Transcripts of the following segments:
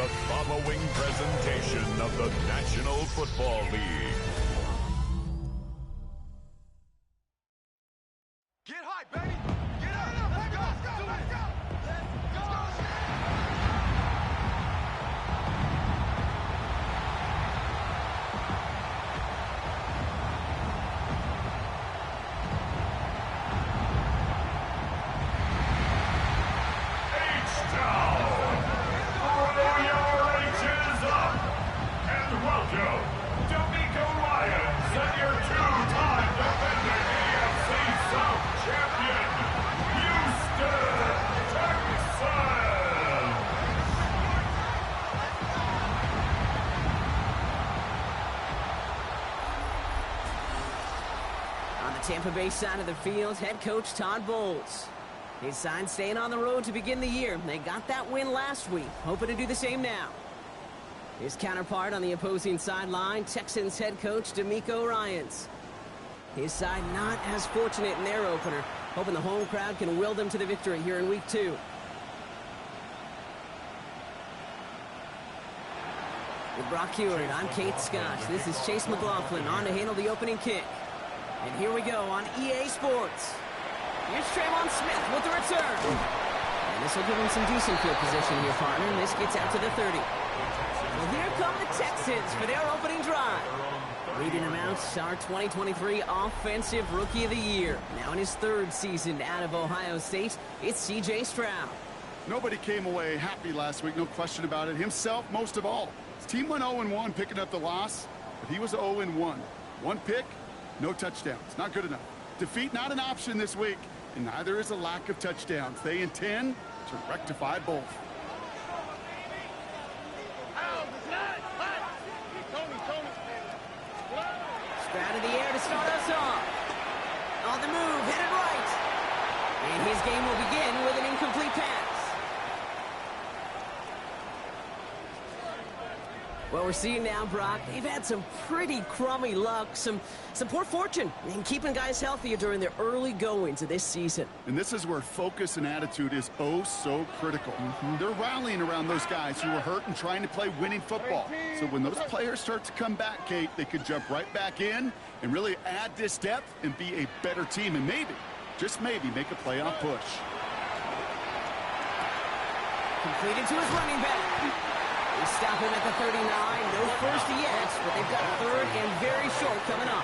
the following presentation of the National Football League. Get high, baby! Get up! Let's go! Let's go! Let's go! Tampa Bay side of the field, head coach Todd Bowles. His side staying on the road to begin the year. They got that win last week, hoping to do the same now. His counterpart on the opposing sideline, Texans head coach DeMeco Ryans. His side not as fortunate in their opener, hoping the home crowd can will them to the victory here in week 2. With Brock Hewitt, I'm Kate Scott. This is Chase McLaughlin on to handle the opening kick. And here we go on EA Sports. Here's Trayvon Smith with the return. And this will give him some decent field position here, partner. And this gets out to the 30. Well, here come the Texans for their opening drive. Leading them out, our 2023 Offensive Rookie of the Year. Now in his 3rd season out of Ohio State, it's C.J. Stroud. Nobody came away happy last week, no question about it. Himself, most of all. His team went 0-1, picking up the loss, but he was 0-1. One pick, no touchdowns. Not good enough. Defeat not an option this week, and neither is a lack of touchdowns. They intend to rectify both. Stroud in the air to start us off. On the move, headed right. And his game will begin with an incomplete pass. What we're seeing now, Brock, they've had some pretty crummy luck, some poor fortune in keeping guys healthier during their early goings of this season. And this is where focus and attitude is oh so critical. They're rallying around those guys who were hurt and trying to play winning football. So when those players start to come back, Kate, they could jump right back in and really add this depth and be a better team and maybe, just maybe, make a playoff push. Completed to his running back. They stop him at the 39. No first yet, but they've got 3rd and very short coming up.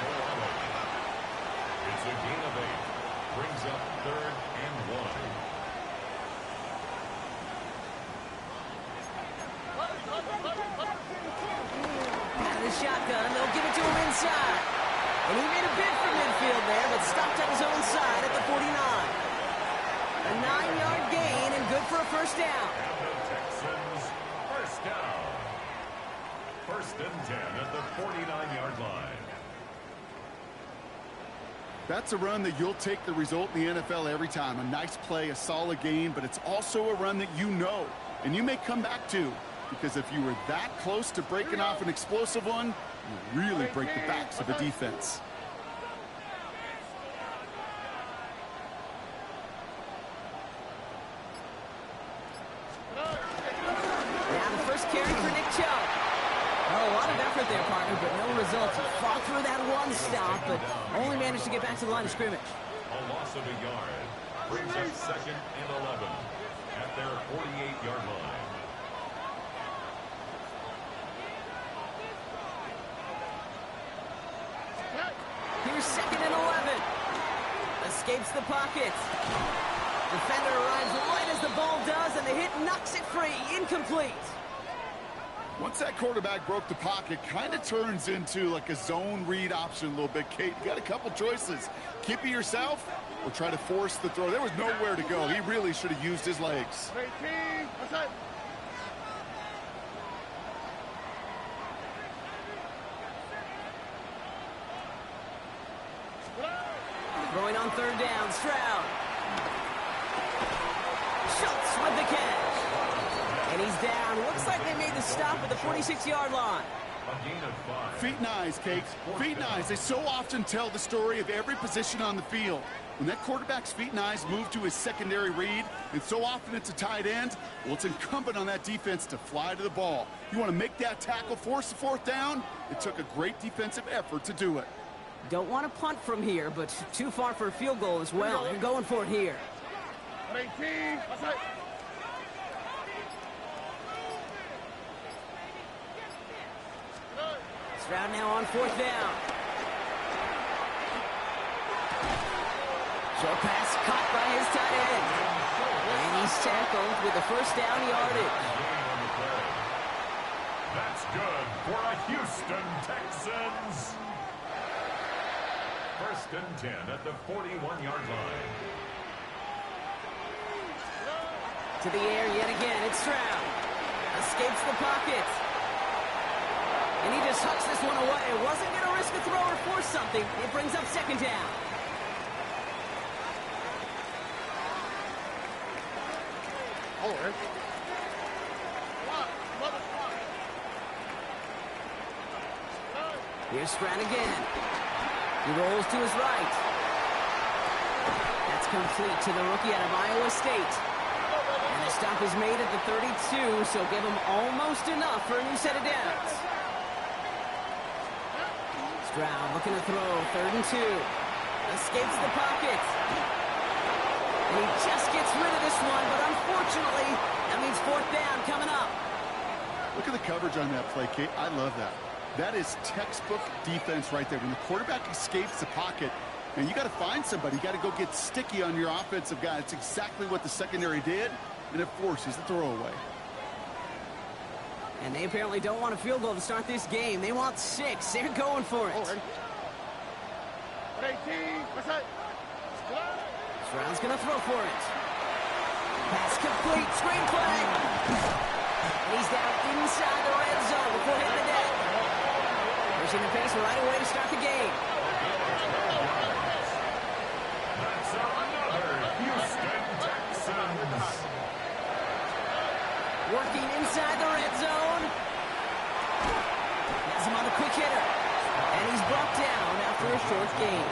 It's a gain of 8. Brings up 3rd and 1. Out of the shotgun, they'll give it to him inside. And he made a bid for midfield there, but stopped at his own side at the 49. A 9-yard gain and good for a first down. Down. 1st and 10 at the 49-yard line. That's a run that you'll take the result in the NFL every time. A nice play, a solid game, but it's also a run that you know, and you may come back to, because if you were that close to breaking off an explosive one, you really break the backs of a defense. There, partner, but no results. He fought through that one stop, but only managed to get back to the line of scrimmage. A loss of a yard brings up 2nd and 11 at their 48-yard line. Here's 2nd and 11. Escapes the pocket. Defender arrives right as the ball does, and the hit knocks it free. Incomplete. Once that quarterback broke the pocket, kind of turns into like a zone read option a little bit, Kate. You got a couple choices. Keep it yourself or try to force the throw. There was nowhere to go. He really should have used his legs. Throwing on 3rd down, Stroud. Schultz with the catch. And he's down. Looks like they made the stop at the 46-yard line. A gain of 5. Feet and eyes, Kate. Feet and eyes. They so often tell the story of every position on the field. When that quarterback's feet and eyes move to his secondary read, and so often it's a tight end, well, it's incumbent on that defense to fly to the ball. You want to make that tackle, force the fourth down? It took a great defensive effort to do it. Don't want to punt from here, but too far for a field goal as well. You're going for it here. 18. That's it. Stroud now on fourth down. Short pass caught by his tight end. And he's tackled with the first down yardage. That's good for a Houston Texans. First and 10 at the 41-yard line. To the air yet again, it's Stroud. Escapes the pocket. And he just hucks this one away. Wasn't going to risk a throw or force something. It brings up second down. Hold it. Here's Stroud again. He rolls to his right. That's complete to the rookie out of Iowa State. And the stop is made at the 32, so give him almost enough for a new set of downs. Stroud looking to throw, 3rd and 2. Escapes the pocket. And he just gets rid of this one, but unfortunately, that means 4th down coming up. Look at the coverage on that play, Kate. I love that. That is textbook defense right there. When the quarterback escapes the pocket, and you got to find somebody. You got to go get sticky on your offensive guy. It's exactly what the secondary did, and it forces the throwaway. And they apparently don't want a field goal to start this game. They want 6. They're going for it. 18. That's it. Stroud's going to throw for it. Pass complete. Screen play. And he's down inside the red zone before hitting the deck. Pushing the pace right away to start the game. That's another Houston Texans. Working inside the red zone. Has him on the quick hitter. And he's brought down after a short gain.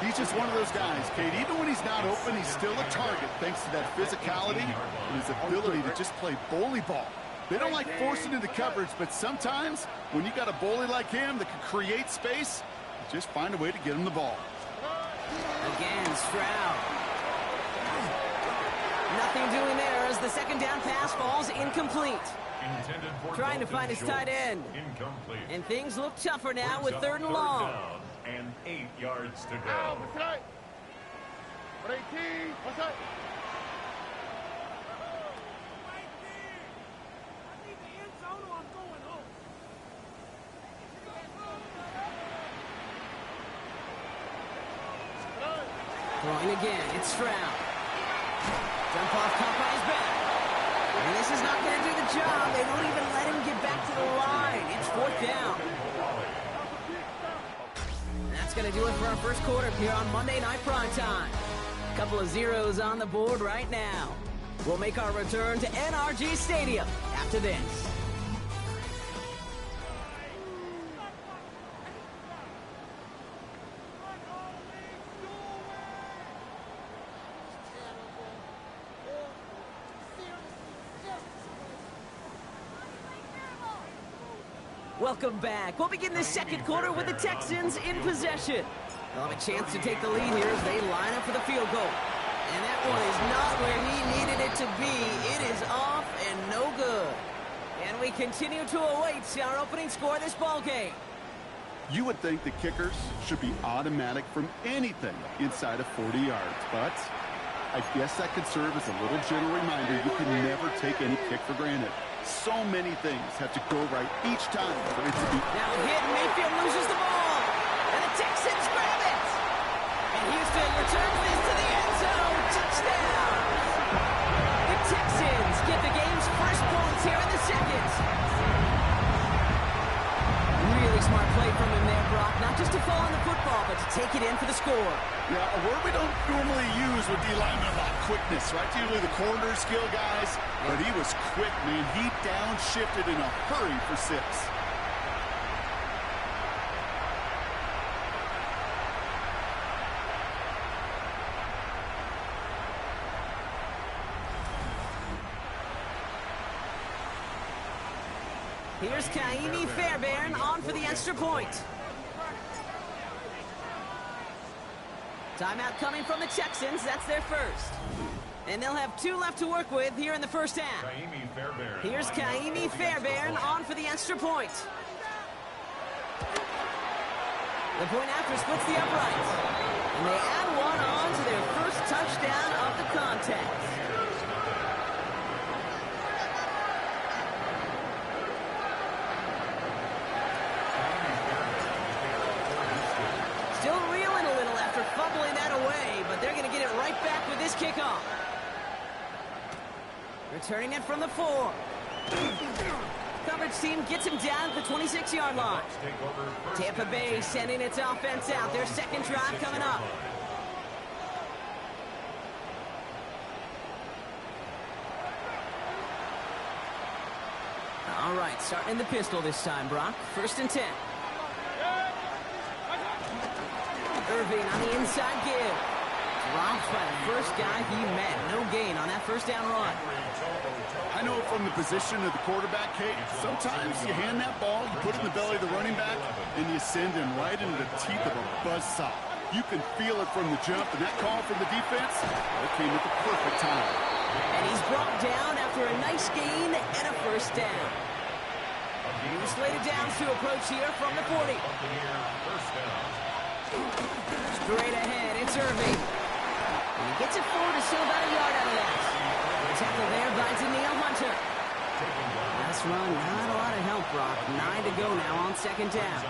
He's just one of those guys, Kate. Even when he's not open, he's still a target thanks to that physicality and his ability to just play bully ball. They don't like forcing into coverage, but sometimes when you got a bully like him that can create space, you just find a way to get him the ball. Again, Stroud. Nothing doing there as the second down pass falls incomplete. Trying to find his tight end. Incomplete. And things look tougher now with Brings up 3rd and long. down and 8 yards to go. 18. What's that? Throwing again, it's Stroud. Jump off, caught by his back. And this is not going to do the job. They don't even let him get back to the line. It's 4th down. And that's going to do it for our first quarter here on Monday Night Primetime. A couple of zeros on the board right now. We'll make our return to NRG Stadium after this. Welcome back. We'll begin this second quarter with the Texans in possession. They'll have a chance to take the lead here as they line up for the field goal. And that one is not where he needed it to be. It is off and no good. And we continue to await our opening score of this ball game. You would think the kickers should be automatic from anything inside of 40 yards, but I guess that could serve as a little gentle reminder you can never take any kick for granted. So many things have to go right each time for it to be. Now hit, Mayfield loses the ball. And the Texans grab it. And Houston returns this to the end zone. Touchdown. The Texans get the game's first points here in the second. Really smart play from him there, Brock. Not just to fall on the football, but to take it in for the score. Yeah, a word we don't normally use with D linemen about quickness, right? Usually the corner skill guys, but he was quick, man. He downshifted in a hurry for 6. Here's Kaimi Fairbairn on for the extra point. Timeout coming from the Texans. That's their first. And they'll have 2 left to work with here in the first half. Here's Kaimi Fairbairn on for the extra point. The point after splits the uprights. And they add one on to their first touchdown of the contest. Still reeling a little after fumbling that away, but they're going to get it right back with this kickoff. Returning it from the 4. Coverage team gets him down at the 26-yard line. Tampa Bay sending its offense out. Their second drive coming up. All right, starting in the pistol this time, Brock. 1st and 10. Irving on the inside give. Dropped by the first guy he met. No gain on that first down run. I know from the position of the quarterback, Kate, sometimes you hand that ball, you put it in the belly of the running back, and you send him right into the teeth of a buzzsaw. You can feel it from the jump, and that call from the defense, it came at the perfect time. And he's brought down after a nice gain and a first down. He's slated downs to approach here from the 40. Straight ahead, it's Irving. And he gets it forward to still about a yard out of that. The tackle there by Danielle Hunter. Last run, not a lot of help, Brock. 9 to go now on 2nd down.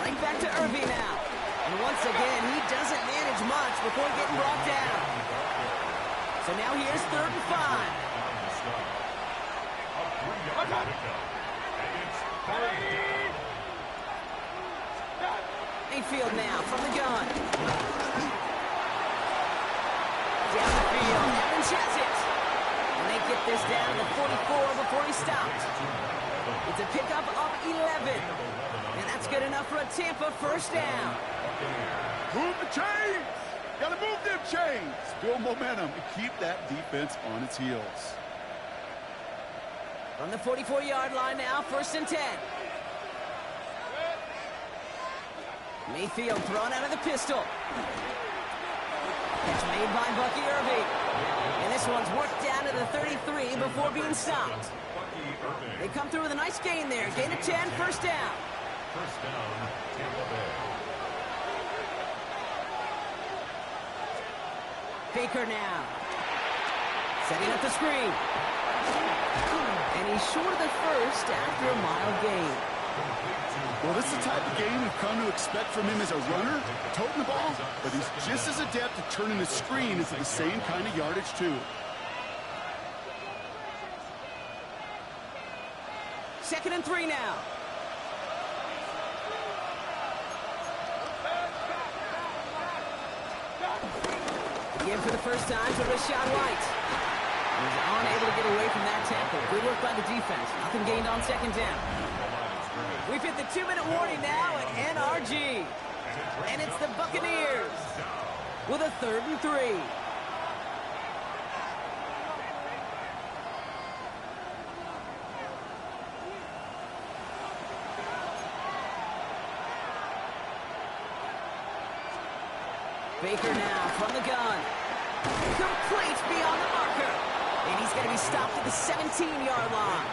Right back to Irving now. And once again, he doesn't manage much before getting brought down. So now here's 3rd and 5. Mayfield now from the gun. Down the field, Evans has it. And they get this down to the 44 before he stopped. It's a pickup of 11. And that's good enough for a Tampa first down. Move the chains! Gotta move them chains! Build momentum and keep that defense on its heels. From the 44-yard line now, 1st and 10. Mayfield thrown out of the pistol. Catch made by Bucky Irving. And this one's worked down to the 33 before being stopped. They come through with a nice gain there. Gain of 10, first down. First down, Tampa Bay. Baker now. Setting up the screen. And he's short of the first after a mild gain. Well, this is the type of game we've come to expect from him as a runner, toting the ball, but he's just as adept at turning the screen into the same kind of yardage, too. 2nd and 3 now. Again for the first time to Rashad White. He's unable to get away from that tackle. Good work by the defense. Nothing gained on 2nd down. We've hit the 2-minute warning now at NRG. And it's the Buccaneers with a 3rd and 3. Baker now from the gun. Complete beyond the marker. And he's going to be stopped at the 17-yard line.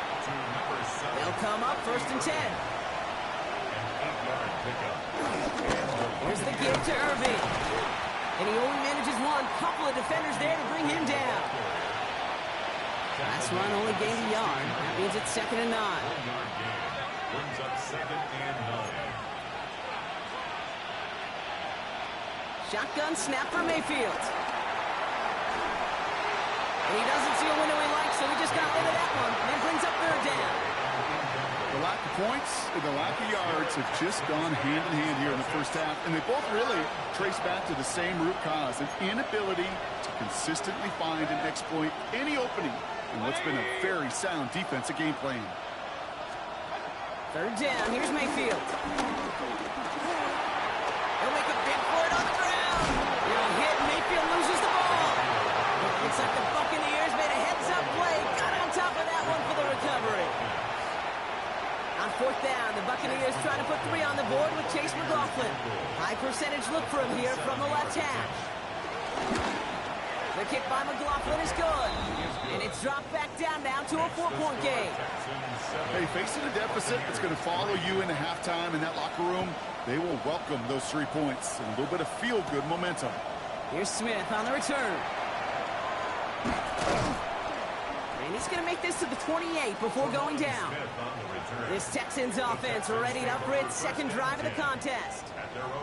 They'll come up 1st and 10. Here's the give to Irving. And he only manages one. Couple of defenders there to bring him down. Last run only gained a yard. That means it's 2nd and 9. Brings up 2nd and 9. Shotgun snap for Mayfield. And he doesn't see a window he likes, so he just got rid of that one. And brings up 3rd down. The lack of points and the lack of yards have just gone hand in hand here in the first half, and they both really trace back to the same root cause, an inability to consistently find and exploit any opening in what's been a very sound defensive game plan. Third down. Here's Mayfield. He'll make a big play on the ground. He'll hit. Mayfield loses the ball. Looks like the Buccaneers made a heads-up play. Got on top of that one for the recovery. On fourth down, the Buccaneers try to put 3 on the board with Chase McLaughlin. High percentage look for him here from the left hash. The kick by McLaughlin is good. And it's dropped back down now to a 4-point game. Hey, facing a deficit that's going to follow you into halftime in that locker room, they will welcome those 3 points and a little bit of feel-good momentum. Here's Smith on the return. And he's going to make this to the 28 before going down. This Texans offense ready up for its second drive of the contest.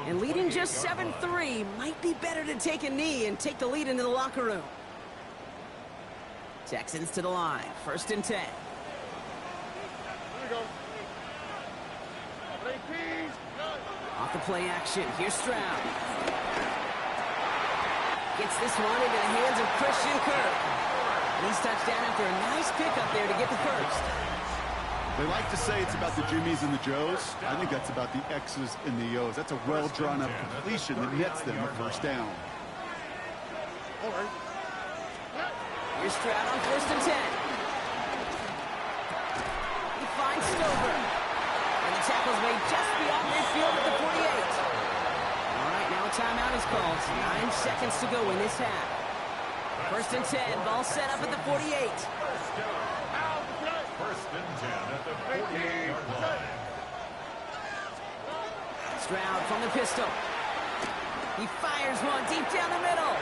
And leading just 7-3 might be better to take a knee and take the lead into the locker room. Texans to the line. First and 10. Off the play action. Here's Stroud. Gets this one into the hands of Christian Kirk. And he's touchdown after a nice pick up there to get the first. They like to say it's about the Jimmies and the Joes. I think that's about the X's and the O's. That's a well-drawn-up completion that nets them a first down. Here's Stroud on first and 10. He finds Stover. And the tackle's made just beyond midfield at the 48. All right, now a timeout is called. 9 seconds to go in this half. First and 10. Ball set up at the 48. First and 10 at the 48-yard line. Stroud from the pistol. He fires one deep down the middle.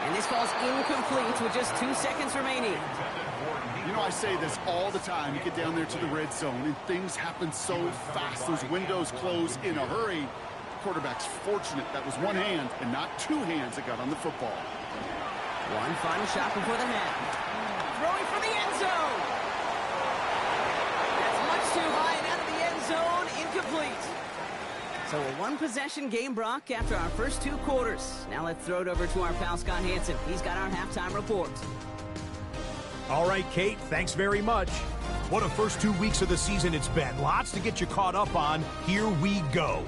And this ball's incomplete with just 2 seconds remaining. You know, I say this all the time. You get down there to the red zone, and things happen so fast. Those windows close in a hurry. Quarterback's fortunate that was one hand and not 2 hands that got on the football. One final shot before the half. Throwing for the end zone. That's much too high and out of the end zone. Incomplete. So a 1-possession game, Brock, after our first 2 quarters. Now let's throw it over to our pal Scott Hansen. He's got our halftime report. All right, Kate, thanks very much. What a first 2 weeks of the season it's been. Lots to get you caught up on. Here we go.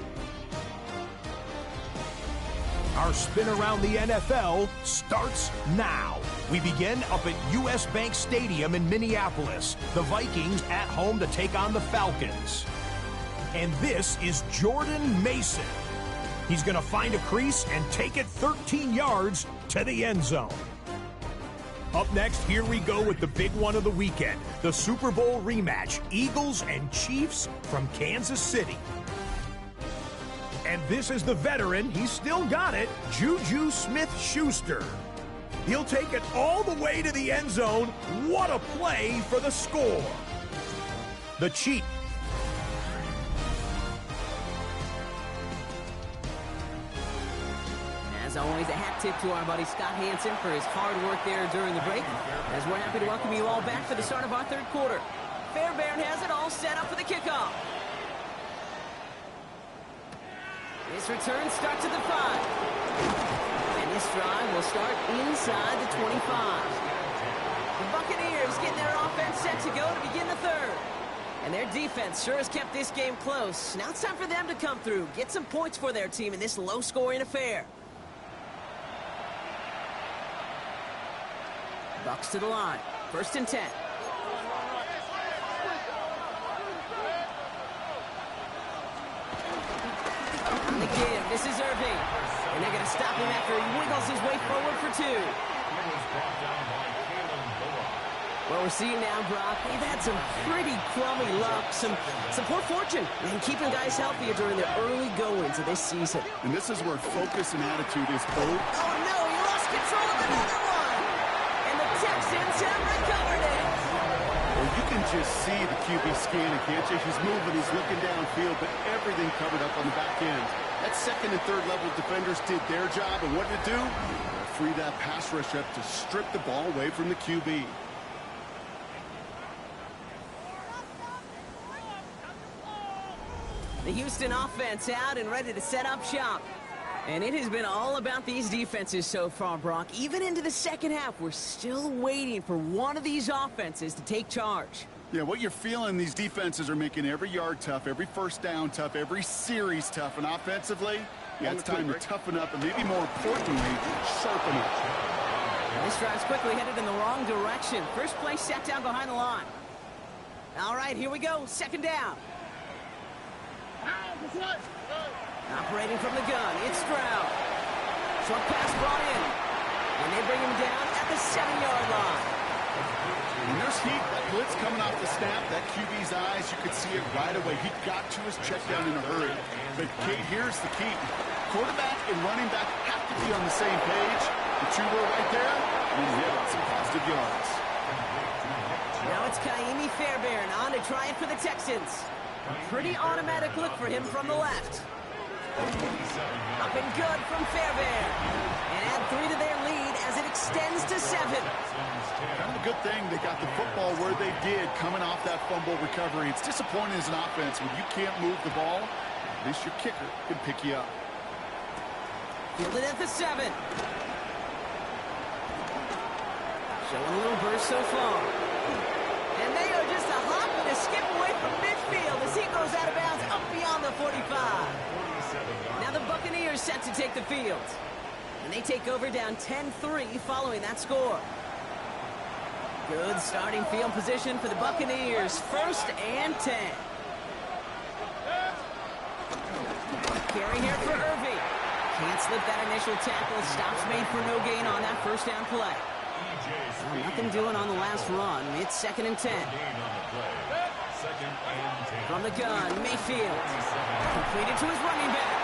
Our spin around the NFL starts now. We begin up at US Bank Stadium in Minneapolis. The Vikings at home to take on the Falcons. And this is Jordan Mason. He's going to find a crease and take it 13 yards to the end zone. Up next, here we go with the big one of the weekend. The Super Bowl rematch, Eagles and Chiefs from Kansas City. And this is the veteran, he's still got it, Juju Smith-Schuster. He'll take it all the way to the end zone. What a play for the score. The Chiefs. As always, a hat tip to our buddy Scott Hansen for his hard work there during the break, as we're happy to welcome you all back for the start of our third quarter. Fairbairn has it all set up for the kickoff. This return starts at the 5. And this drive will start inside the 25. The Buccaneers getting their offense set to go to begin the third. And their defense sure has kept this game close. Now it's time for them to come through, get some points for their team in this low-scoring affair. Bucs to the line. First and 10. On the give, this is Irving. And they're going to stop him after he wiggles his way forward for 2. What we're seeing now, Brock, we've had some pretty crummy luck, some poor fortune, and keeping guys healthier during the early goings of this season. And this is where focus and attitude is both. Oh, no, he lost control of another one. And the Texans have recovered it. Well, you can just see the QB scanning, can't you? He's moving, he's looking downfield, but everything covered up on the back end. That second and third level defenders did their job, and what did it do? Free that pass rush up to strip the ball away from the QB. The Houston offense out and ready to set up shop. And it has been all about these defenses so far, Brock. Even into the second half, we're still waiting for one of these offenses to take charge. Yeah, what you're feeling, these defenses are making every yard tough, every first down tough, every series tough. And offensively, yeah, it's time to toughen up and maybe more importantly, sharpen up. This drive's quickly headed in the wrong direction. First play set down behind the line. All right, here we go. Second down. Operating from the gun, it's Stroud. Short pass brought in. And they bring him down at the 7-yard line. And there's heat. That blitz coming off the snap, that QB's eyes, you could see it right away. He got to his check down in a hurry. But, Kate, here's the key. Quarterback and running back have to be on the same page. The two were right there, and he had some positive yards. Now it's Kaimi Fairbairn on to try it for the Texans. A pretty automatic look for him from the left. Up and good from Fairbairn. And add 3 to their lead as it extends to 7. Kind of a good thing they got the football where they did coming off that fumble recovery. It's disappointing as an offense when you can't move the ball. At least your kicker can pick you up. Fielded at the 7. Showing a little burst so far. And they are just a hop and a skip away from midfield as he goes out of bounds up beyond the 45. Now the Buccaneers set to take the field. And they take over down 10-3 following that score. Good starting field position for the Buccaneers. 1st and 10. Carry here for Irving. Can't slip that initial tackle. Stops made for no gain on that first down play. Well, nothing doing on the last run. It's 2nd and 10. From the gun, Mayfield. Completed to his running back.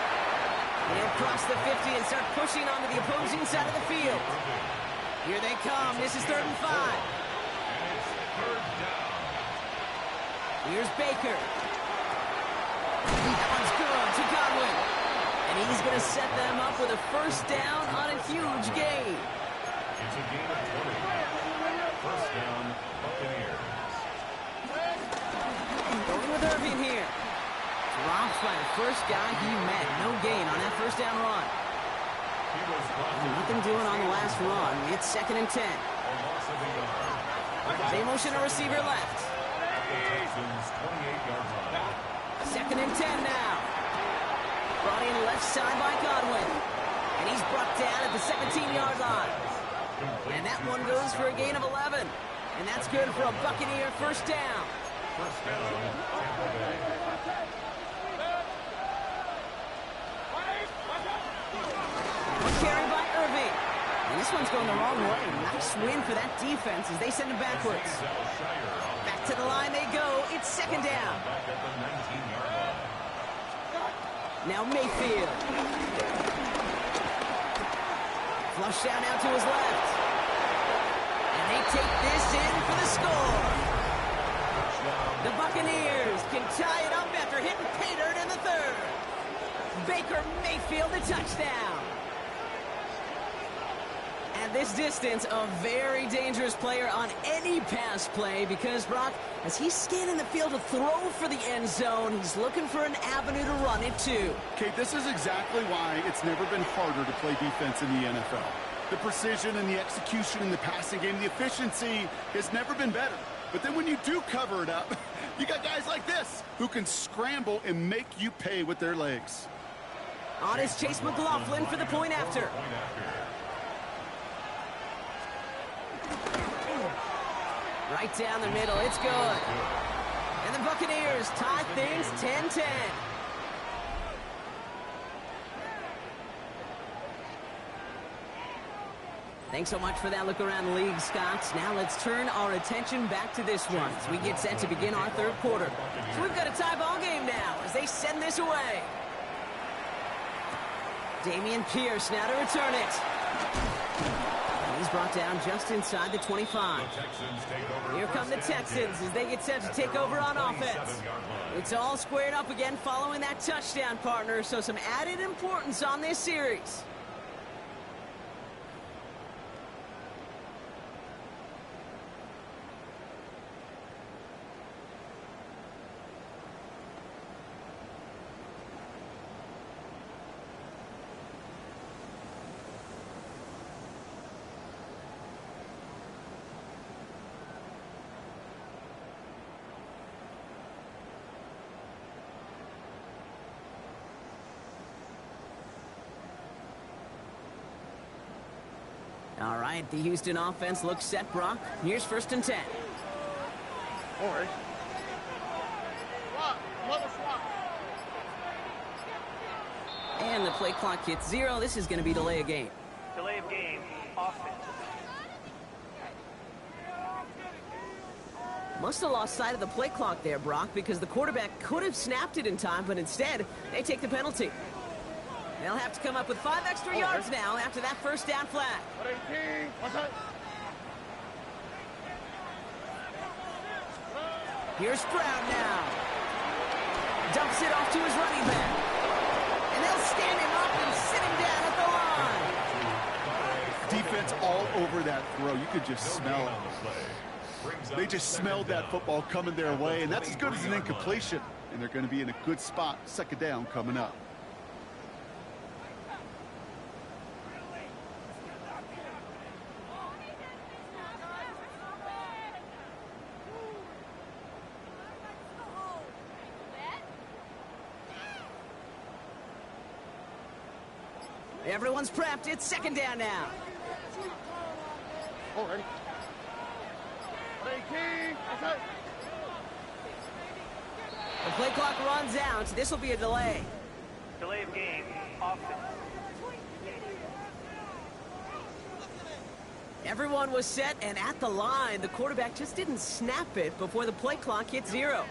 And he'll cross the 50 and start pushing onto the opposing side of the field. Here they come. This is 3rd and 5. Here's Baker. That one's good to Godwin. And he's going to set them up with a first down on a huge gain. It's a gain of 20. First down, Buccaneers. Going with Irving here. Drops by the first guy he met. No gain on that first down run. Nothing doing on the last run. It's 2nd and 10. They motion a receiver left. 2nd and 10 now. Brought in left side by Godwin. And he's brought down at the 17-yard line. And that one goes for a gain of 11. And that's good for a Buccaneer first down. First down, Tampa Bay. One carry by Irving. And this one's going the wrong way. Nice win for that defense as they send it backwards. Back to the line they go. It's 2nd down. Back at the 19-yard line. Now Mayfield. Flush down out to his left. And they take this in for the score. The Buccaneers can tie it up after hitting pay dirt in the 3rd. Baker Mayfield a touchdown. At this distance, a very dangerous player on any pass play because, Brock, as he's scanning the field to throw for the end zone, he's looking for an avenue to run it to. Kate, this is exactly why it's never been harder to play defense in the NFL. The precision and the execution in the passing game, the efficiency has never been better. But then when you do cover it up, you got guys like this who can scramble and make you pay with their legs. On is Chase McLaughlin for the point after. Right down the middle, it's good. And the Buccaneers tie things 10-10. Thanks so much for that look around the league, Scott. Now let's turn our attention back to this one as we get set to begin our 3rd quarter. So we've got a tie ball game now as they send this away. Dameon Pierce now to return it. And he's brought down just inside the 25. Here come the Texans as they get set to take over on offense. It's all squared up again following that touchdown, partner, so some added importance on this series. right, the Houston offense looks set, Brock. Here's 1st and 10. All right. And the play clock hits 0. This is going to be delay of game. Delay of game. Offense. Must have lost sight of the play clock there, Brock, because the quarterback could have snapped it in time, but instead, they take the penalty. They'll have to come up with 5 extra yards now after that 1st down flag. Here's Stroud now. Dumps it off to his running back. And they'll stand him up and sit him down at the line. Defense all over that throw. You could just smell it. They just smelled that football coming their way, and that's as good as an incompletion. And they're going to be in a good spot, 2nd down coming up. Everyone's prepped. It's 2nd down now. Already. The play clock runs out. This will be a delay. Delay of game. Offense. Everyone was set and at the line. The quarterback just didn't snap it before the play clock hit 0.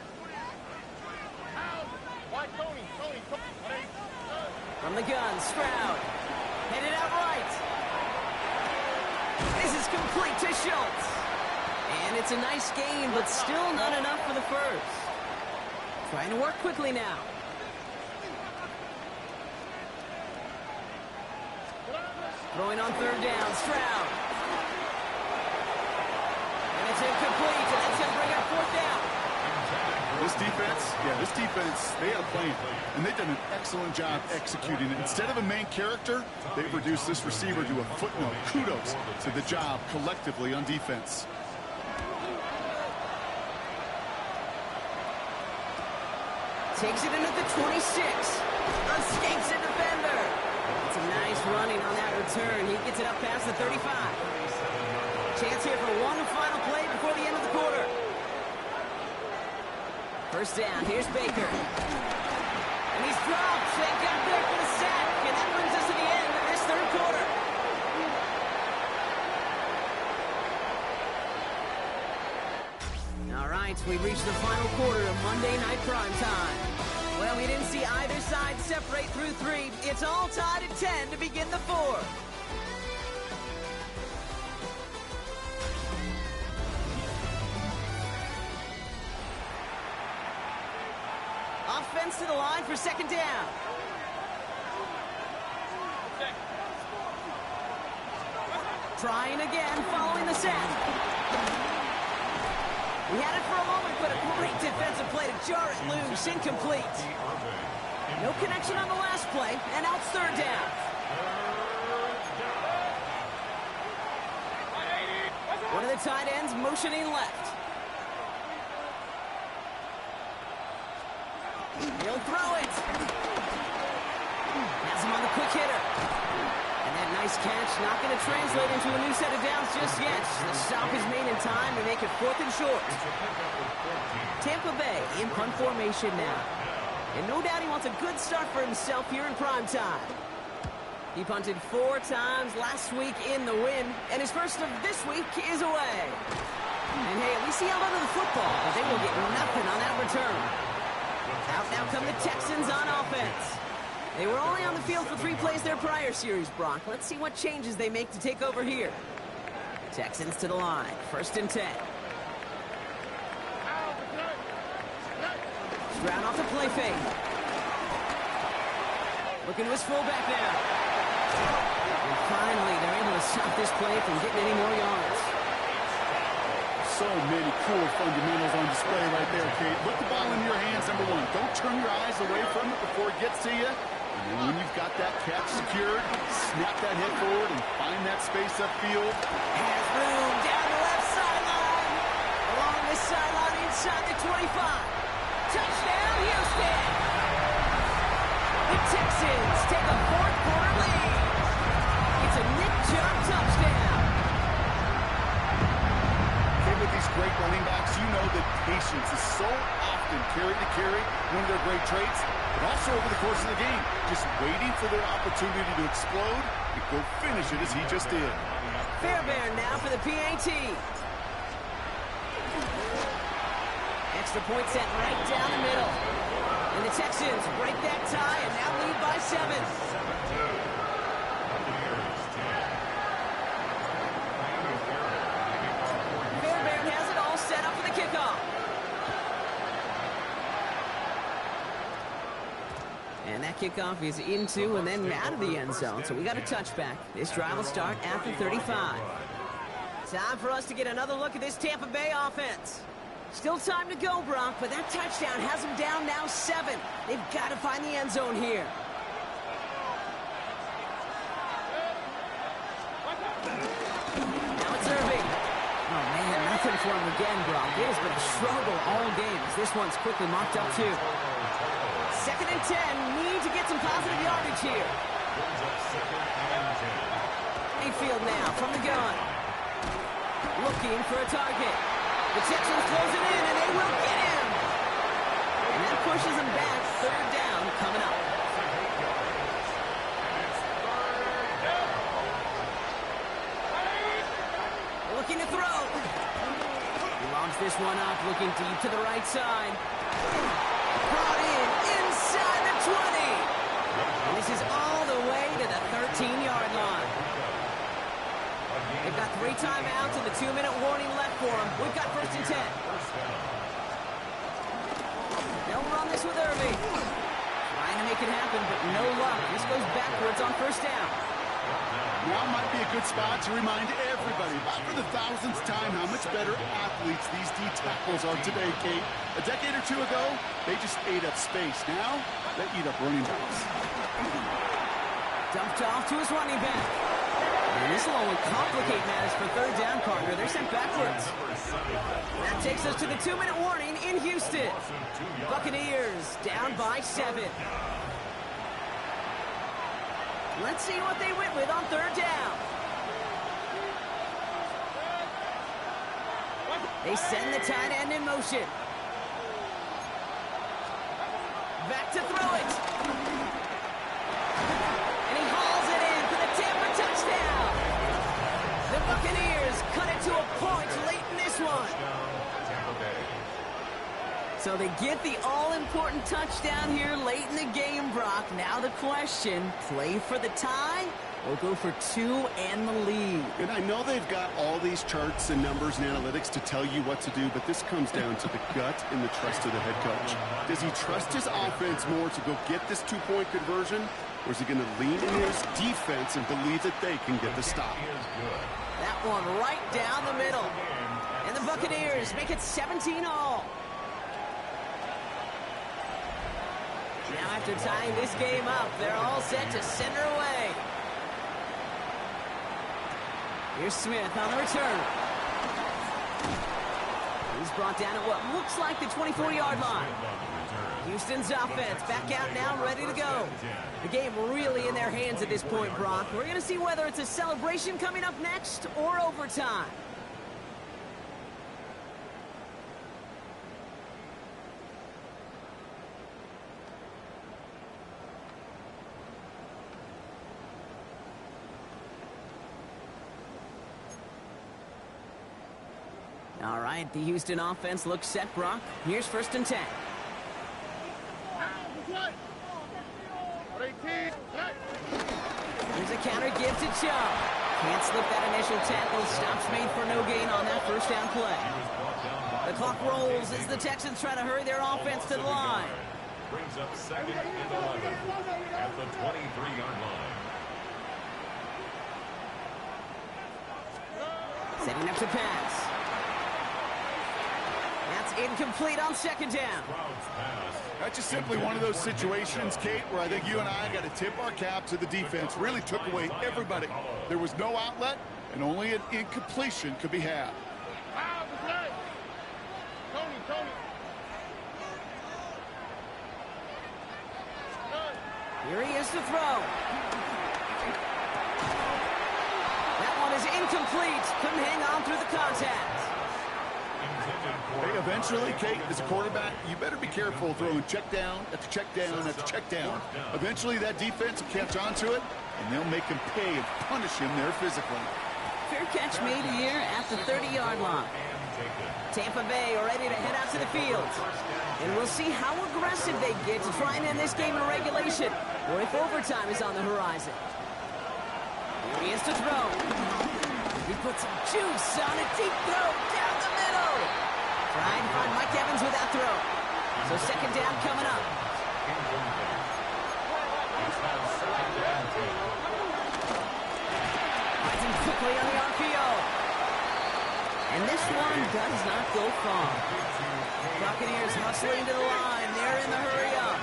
From the gun, Stroud. Headed out right. This is complete to Schultz. And it's a nice gain, but still not enough for the 1st. Trying to work quickly now. Throwing on 3rd down, Stroud. And it's incomplete, and that's going to bring up 4th down. This defense, they have a plan, and they've done an excellent job executing it. Instead of a main character, they've reduced this receiver to a footnote. Kudos to the job collectively on defense. Takes it in at the 26. Escapes a defender. It's a nice running on that return. He gets it up past the 35. Chance here for one final play before the end of the quarter. 1st down. Here's Baker. And he's dropped. They got there for the sack. And that brings us to the end of this 3rd quarter. All right, we've reached the final quarter of Monday Night Primetime. Well, we didn't see either side separate through 3. It's all tied at 10 to begin the 4th. Offense to the line for 2nd down. Trying again, following the sack. We had it for a moment, but a great defensive play to jar it loose. Incomplete. No connection on the last play, and now it's 3rd down. One of the tight ends motioning left. He'll throw it. Has him on the quick hitter. And that nice catch not going to translate into a new set of downs just yet. The stop is made in time to make it 4th and short. Tampa Bay in punt formation now. And no doubt he wants a good start for himself here in prime time. He punted 4 times last week in the win, and his first of this week is away. And hey, at least he held onto the football, but they will get nothing on that return. Out now come the Texans on offense. They were only on the field for 3 plays their prior series, Brock. Let's see what changes they make to take over here. Texans to the line. 1st and 10. Stroud off the play fake. Looking to his fullback now. And finally, they're able to stop this play from getting any more yards. So many cool fundamentals on display right there, Kate. Put the ball in your hands, number 1. Don't turn your eyes away from it before it gets to you. And then when you've got that catch secured, snap that head forward and find that space upfield. Has room down the left sideline. Along this sideline inside the 25. Touchdown, Houston! The Texans take a 4th quarter lead. It's a Nick Chubb touchdown. these great running backs, you know that patience is so often carry to carry, one of their great traits, but also over the course of the game, just waiting for their opportunity to explode and go finish it as he just did. Fairbairn now for the PAT. Extra point set right down the middle. And the Texans break that tie and now lead by 7. Fairbairn has it all set up for the kickoff. And that kickoff is into and then out of the end zone. So we got a touchback. This drive will start at the 35. Time for us to get another look at this Tampa Bay offense. Still time to go, Brock, but that touchdown has them down now 7. They've got to find the end zone here. Now it's Irving. Oh, man, nothing for him again, Brock. It has been a struggle all game as this one's quickly marked up, too. 2nd and 10. Need to get some positive yardage here. Mayfield now from the gun. Looking for a target. The Texans close it in, and they will get him. And that pushes them back. 3rd down coming up. Looking to throw. He launches this one up, looking deep to the right side. Brought in inside the 20. And this is all the way to the 13-yard line. They've got 3 timeouts and the 2-minute warning left for them. We've got 1st and 10. They'll run this with Irving. Trying to make it happen, but no luck. This goes backwards on 1st down. Now might be a good spot to remind everybody, about for the 1000th time, how much better athletes these D tackles are today, Kate. A decade or 2 ago, they just ate up space. Now, they eat up running backs. Dumped off to his running back. And this will only complicate matters for 3rd down, partner. They're sent backwards. That takes us to the 2-minute warning in Houston. Buccaneers down by 7. Let's see what they went with on 3rd down. They send the tight end in motion. Back to throw it. And he hauls it in for the Tampa touchdown. The Buccaneers cut it to a point late in this one. So they get the all-important touchdown here late in the game, Brock. Now the question, play for the tie or go for 2 and the lead? And I know they've got all these charts and numbers and analytics to tell you what to do, but this comes down to the gut and the trust of the head coach. Does he trust his offense more to go get this 2-point conversion, or is he going to lean in his defense and believe that they can get the stop? That one right down the middle. And the Buccaneers make it 17-all. Now after tying this game up, they're all set to send her away. Here's Smith on the return. He's brought down at what looks like the 24-yard line. Houston's offense back out now, ready to go. The game really in their hands at this point, Brock. We're going to see whether it's a celebration coming up next or overtime. All right, the Houston offense looks set, Brock. Here's 1st and 10. Here's a counter give to Chubb. Can't slip that initial tackle. Stops made for no gain on that 1st down play. The clock rolls as the Texans try to hurry their offense to the line. Brings up 2nd and 11 at the 23-yard line. Setting up to pass. That's incomplete on 2nd down. That's just simply one of those situations, Kate, where I think you and I got to tip our cap to the defense. Really took away everybody. There was no outlet, and only an incompletion could be had. Here he is to throw. That one is incomplete. Couldn't hang on through the contact. Eventually, Kate, as a quarterback, you better be careful throwing check down after check down after check down. Eventually, that defense will catch on to it, and they'll make him pay and punish him there physically. Fair catch made here at the 30-yard line. Tampa Bay are ready to head out to the field. And we'll see how aggressive they get to try and end this game in regulation, or if overtime is on the horizon. Here he is to throw. He puts some juice on a deep throw down the middle. Trying to find Mike Evans with that throw. So second down coming up. Finds him quickly on the RPO. And this one does not go far. Buccaneers hustling to the line. They're in the hurry up.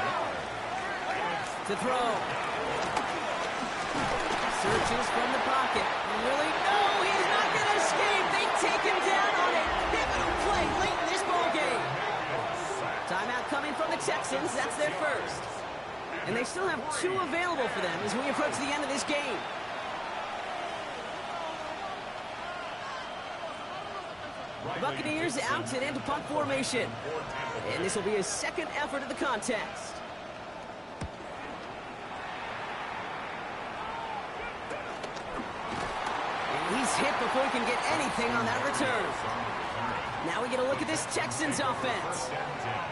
To throw. Searches from the pocket. Really? No, he's not going to escape. They take him down on a pivotal play late in this ball game. Timeout coming from the Texans. That's their first. And they still have 2 available for them as we approach the end of this game. The Buccaneers out and into punt formation. And this will be his second effort of the contest. And he's hit before he can get anything on that return. Now we get a look at this Texans offense.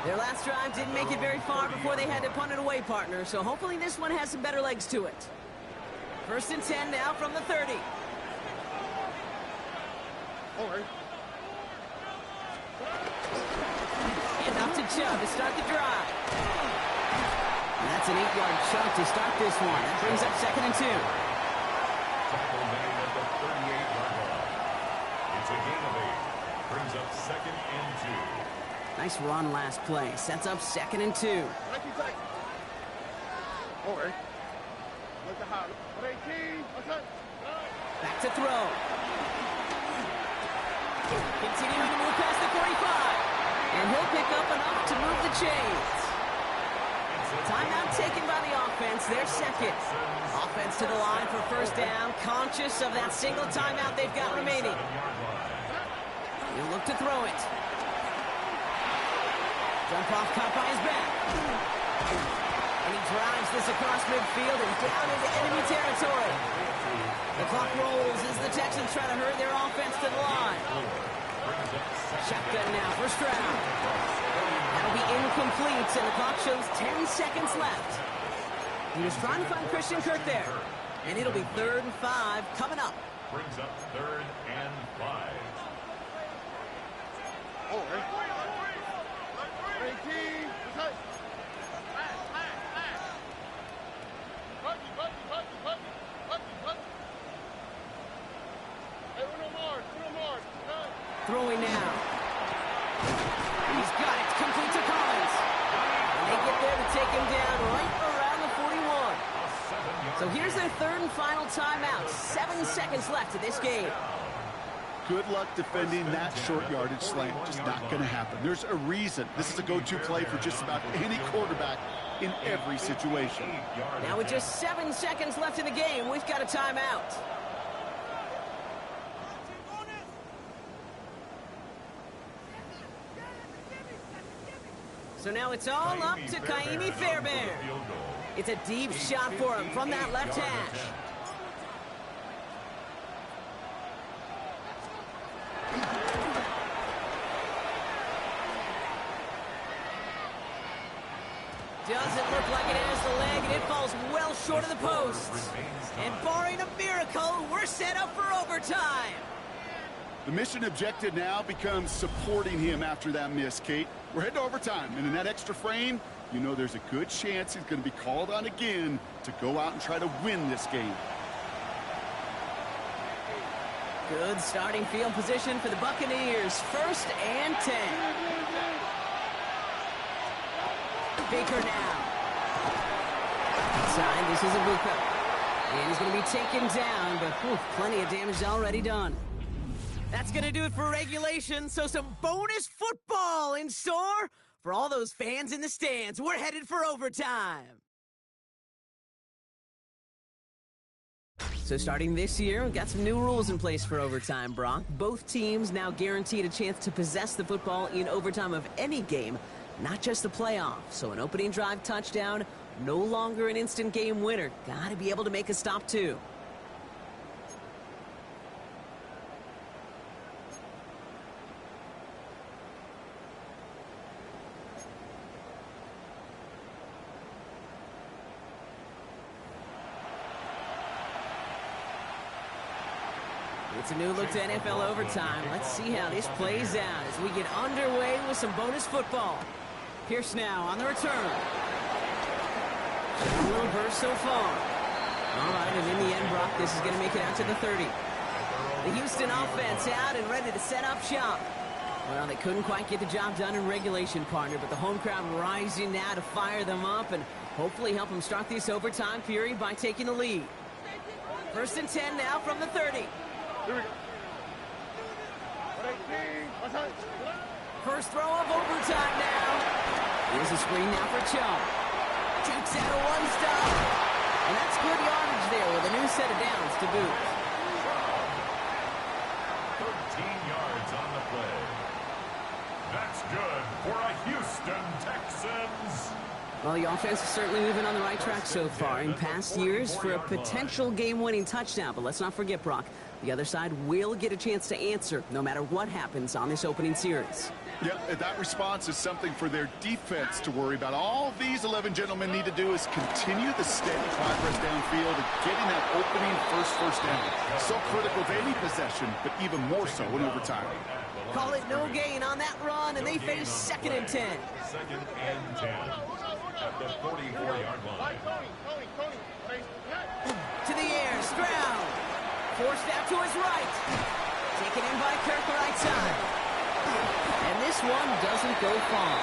Their last drive didn't make it very far before they had to punt it away, partner. So hopefully this one has some better legs to it. 1st and 10 now from the 30. And up to Chubb to start the drive. And that's an 8-yard chunk to start this one. That brings up 2nd and 2. Tackle made at the 38-yard line. It's a gain of 8. Brings up 2nd and 2. Nice run last play. Sets up 2nd and 2. Back to throw. Continuing to move past the 45. And he'll pick up enough to move the chains. Timeout taken by the offense. Their second. Offense to the line for 1st down. Conscious of that single timeout they've got remaining. He'll look to throw it. Jump off caught by his back. And he drives this across midfield and down into enemy territory. The clock rolls as the Texans try to hurry their offense to the line. Shotgun now, first round. That'll be incomplete, and the clock shows 10 seconds left. He was trying to find Christian Kirk there. And it'll be 3rd and 5 coming up. Brings up 3rd and 5. Throwing now. He's got it. Complete to Collins. And they get there to take him down right around the 41. So here's their 3rd and final timeout. 7 seconds left in this game. Good luck defending that short yardage slant. Just not going to happen. There's a reason. This is a go-to play for just about any quarterback in every situation. Now with just 7 seconds left in the game, we've got a timeout. So now it's all up to Kaimi Fairbairn. It's a deep shot for him from that left hash. Doesn't look like it has the leg, and it falls well short of the posts. And barring a miracle, we're set up for overtime. The mission objective now becomes supporting him after that miss, Kate. We're heading to overtime, and in that extra frame, you know there's a good chance he's going to be called on again to go out and try to win this game. Good starting field position for the Buccaneers. 1st and 10. Baker now. Inside, this is Ibuka. And he's going to be taken down, but plenty of damage already done. That's going to do it for regulation, so some bonus football in store for all those fans in the stands. We're headed for overtime. So starting this year, we've got some new rules in place for overtime, Brock. Both teams now guaranteed a chance to possess the football in overtime of any game, not just the playoffs. So an opening drive touchdown, no longer an instant game winner. Got to be able to make a stop, too. It's a new look to NFL overtime. Let's see how this plays out as we get underway with some bonus football. Pierce now on the return. A little burst so far. All right, and in the end, Brock, this is going to make it out to the 30. The Houston offense out and ready to set up shop. Well, they couldn't quite get the job done in regulation, partner, but the home crowd rising now to fire them up and hopefully help them start this overtime period by taking the lead. 1st and 10 now from the 30. First throw of overtime now. Here's a screen now for Chubb. Takes out a one-stop. And that's good yardage there with a new set of downs to boot. 13 yards on the play. That's good for a Houston Texans. Well, the offense is certainly moving on the right track so far in past years for a potential game-winning touchdown. But let's not forget, Brock, the other side will get a chance to answer no matter what happens on this opening series. Yeah, that response is something for their defense to worry about. All these 11 gentlemen need to do is continue the steady progress downfield and getting that opening first down. So critical to any possession, but even more so in overtime. Call it no gain on that run, and they face 2nd and 10. 2nd and 10 at the 44-yard line. To the air, Stroud. Forced out to his right. Taken in by Kirk right side. And this one doesn't go far.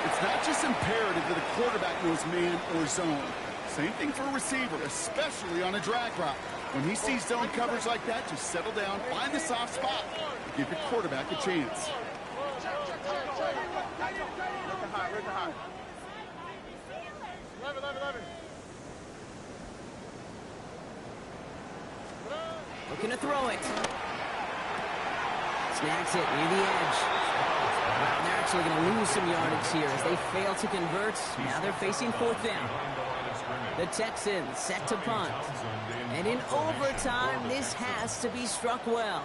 It's not just imperative that a quarterback knows man or zone. Same thing for a receiver, especially on a drag route. When he sees zone coverage like that, just settle down, find the soft spot, and give your quarterback a chance. Looking to throw it. Snags it near the edge. Well, they're actually going to lose some yardage here as they fail to convert. Now they're facing 4th down. The Texans set to punt. And in overtime, this has to be struck well.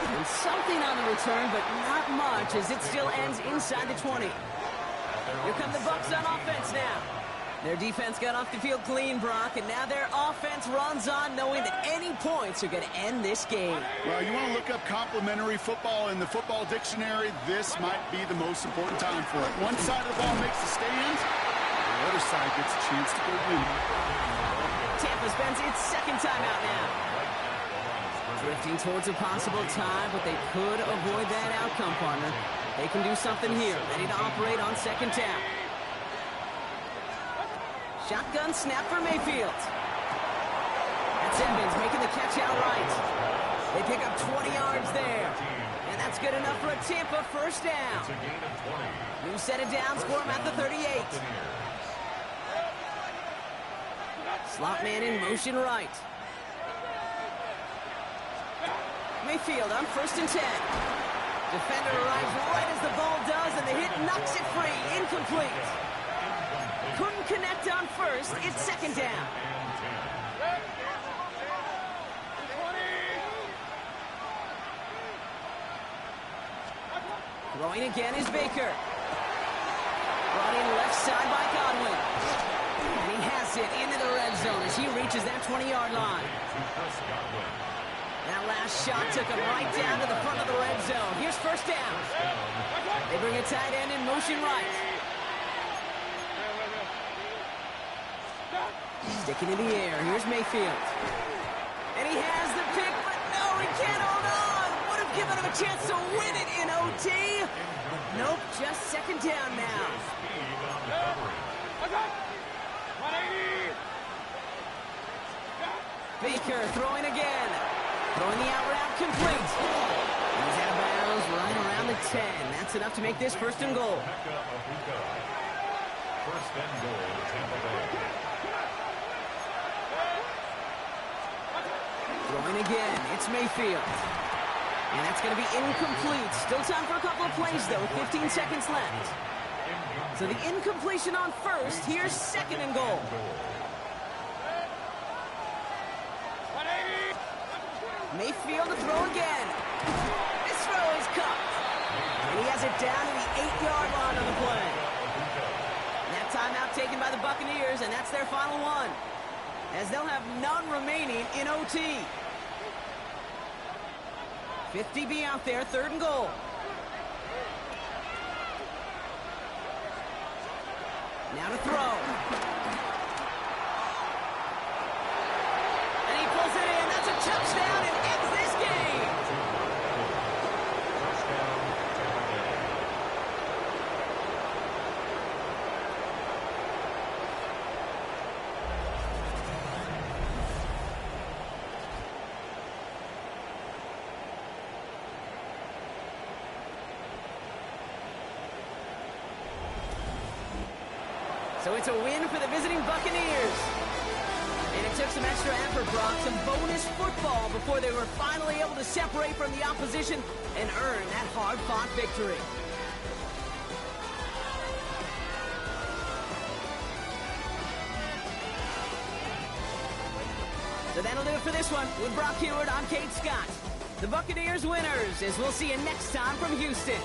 And something on the return, but not much as it still ends inside the 20. Here come the Bucs on offense now. Their defense got off the field clean, Brock, and now their offense runs on knowing that any points are going to end this game. Well, you want to look up complimentary football in the football dictionary, this might be the most important time for it. One side of the ball makes a stand, the other side gets a chance to go win. Tampa spends its 2nd time out now. Drifting towards a possible tie, but they could avoid that outcome, partner. They can do something here, ready to operate on 2nd down. Shotgun snap for Mayfield. That's Evans making the catch outright. They pick up 20 yards there. And that's good enough for a Tampa 1st down. New set of downs for him at the 38. Slot man in motion right. Mayfield on 1st and 10. Defender arrives right as the ball does, and the hit knocks it free. Incomplete. Couldn't connect on 1st. It's 2nd down. Throwing again is Baker. Brought in left side by Godwin. And he has it into the red zone as he reaches that 20-yard line. That last shot took him right down to the front of the red zone. Here's 1st down. They bring a tight end in motion right. Sticking in the air. Here's Mayfield. And he has the pick, but no, he can't hold on. Would have given him a chance to win it in OT. Nope, just 2nd down now. Baker throwing again. Throwing the out route complete. He's out of bounds right around the 10. That's enough to make this first and goal. First and goal, Tampa Bay. Throwing again. It's Mayfield. And that's going to be incomplete. Still time for a couple of plays, though, with 15 seconds left. So the incompletion on first. Here's second and goal. Mayfield to throw again. This throw is caught. And he has it down to the 8-yard line on the play. That timeout taken by the Buccaneers, and that's their final one, as they'll have none remaining in OT. 50 be out there, third and goal. Now to throw. And he pulls it in. That's a touchdown and ends this game. Touchdown, Tampa Bay. So it's a win for the visiting Buccaneers. And it took some extra effort, Brock, some bonus football before they were finally able to separate from the opposition and earn that hard-fought victory. So that'll do it for this one. With Brock Heward, I'm Kate Scott. The Buccaneers winners, as we'll see you next time from Houston.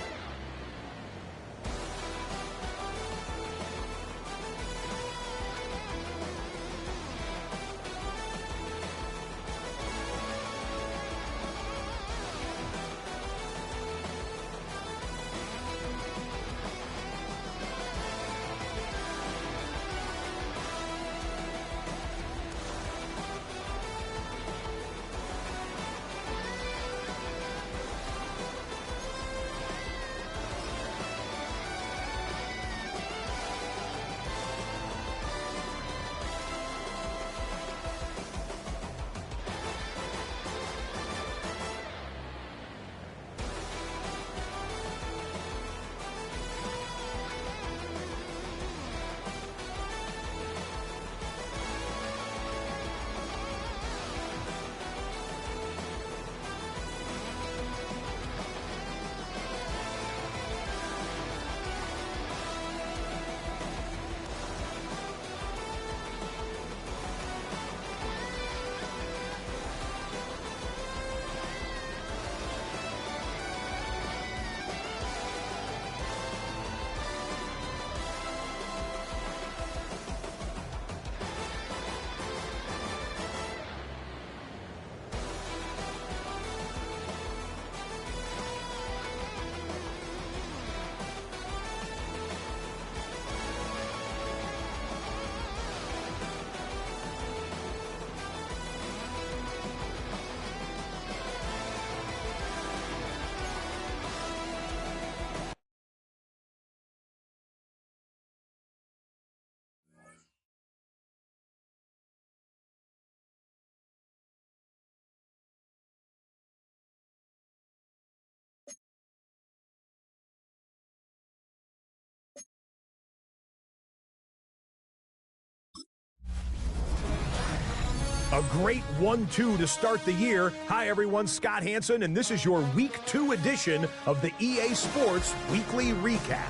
A great 1-2 to start the year. Hi, everyone. Scott Hansen, and this is your Week 2 edition of the EA Sports Weekly Recap.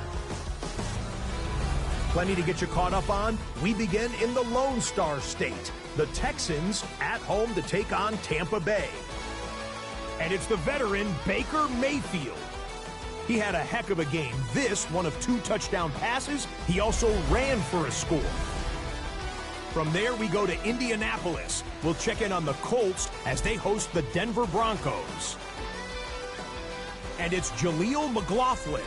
Plenty to get you caught up on. We begin in the Lone Star State. The Texans at home to take on Tampa Bay. And it's the veteran Baker Mayfield. He had a heck of a game. This, one of 2 touchdown passes. He also ran for a score. From there, we go to Indianapolis. We'll check in on the Colts as they host the Denver Broncos. And it's Jaleel McLaughlin.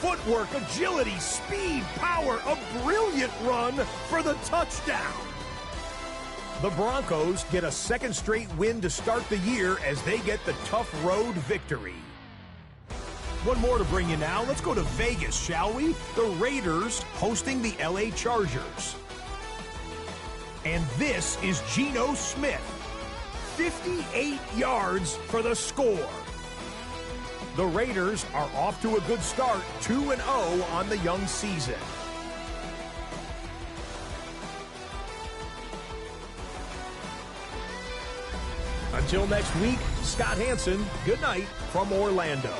Footwork, agility, speed, power, a brilliant run for the touchdown. The Broncos get a second straight win to start the year as they get the tough road victory. One more to bring you now. Let's go to Vegas, shall we? The Raiders hosting the LA Chargers. And this is Geno Smith. 58 yards for the score. The Raiders are off to a good start, 2-0 on the young season. Until next week, Scott Hansen, good night from Orlando.